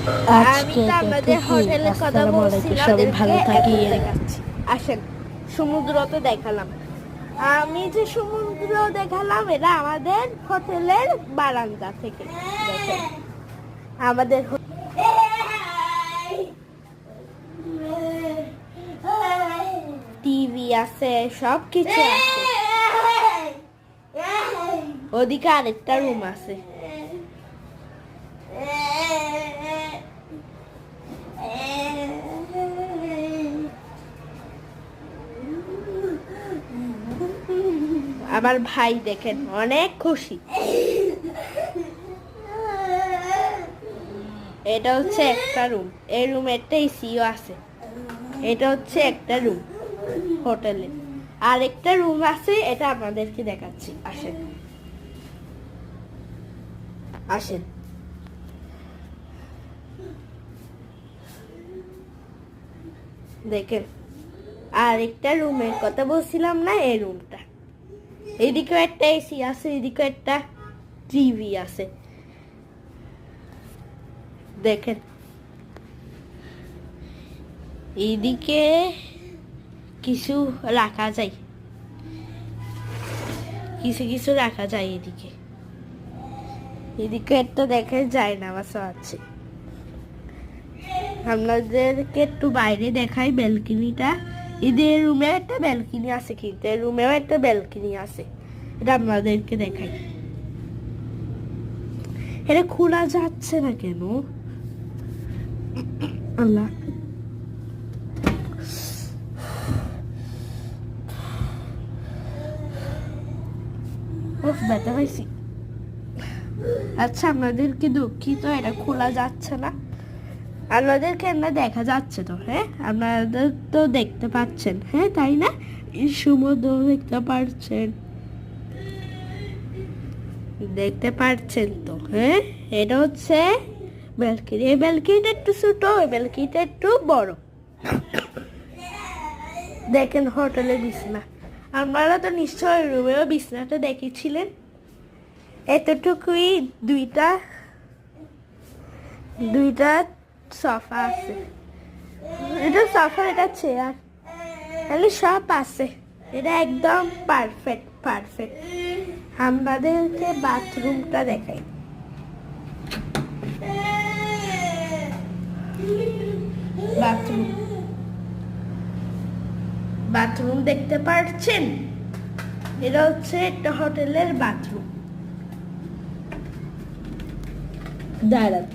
আমি তো আমাদের হোটেলের কথা বলছিলাম, সবাই ভালো থাকি। দেখাচ্ছি। আসেন, সমুদ্র তো দেখালাম, আমি যে সমুদ্র দেখালাম এটা আমাদের হোটেলের বারান্দা থেকে দেখেন। আমাদের টিভি আছে, সব কিছু আছে। ওদিকে আরেকটা রুম আছে। আমার ভাই দেখেন অনেক খুশি। এটা হচ্ছে একটা রুম, এই রুমে একটা এসিও আছে। এটা হচ্ছে একটা রুম হোটেলে, আর একটা রুম আছে, এটা আপনাদেরকে দেখাচ্ছি। আসেন আসেন, দেখেন। আর একটা রুমের কথা বলছিলাম না, এই রুমটা। এদিকেও একটা এসি আছে, এদিকেও একটা টিভি আছে, দেখেন। এইদিকে কিছু রাখা যায়, কিছু কিছু রাখা যায় এদিকে। এদিকে একটা দেখা যায় না, আমার আছে। আপনাদেরকে একটু বাইরে দেখাই ব্যালকনিটা। এদের রুমে একটা ব্যালকনি আছে, কিন্তু এর রুমেও একটা ব্যালকনি আছে, এটা আপনাদেরকে দেখাই। এটা খোলা যাচ্ছে না কেন? আল্লাহ, ব্যথা পাইছি। আচ্ছা, আপনাদেরকে দুঃখিত, এটা খোলা যাচ্ছে না। আপনাদেরকে না দেখা যাচ্ছে তো, হ্যাঁ আপনাদের তো দেখতে পাচ্ছেন, হ্যাঁ তাই না? এই সমুদ্র দেখতে পাচ্ছেন, দেখতে পাচ্ছেন তো, হ্যাঁ। এটা হচ্ছে ব্যালকনি। এই ব্যালকনিটা একটু ছোট, ওই ব্যালকনিটা একটু বড়। দেখেন হোটেলের বিছনা। আপনারা তো নিশ্চয়ই রুমেও বিছনাটা দেখেছিলেন। এতটুকুই দুইটা দুইটা সোফা আছে। এটা সোফা, এটা চেয়ার, তাহলে সব আছে। এটা একদম পারফেক্ট পারফেক্ট। আমাদেরকে বাথরুমটা দেখাই। বাথরুম, বাথরুম দেখতে পাচ্ছেন? এটা হচ্ছে একটা হোটেলের বাথরুম। দাঁড়ান,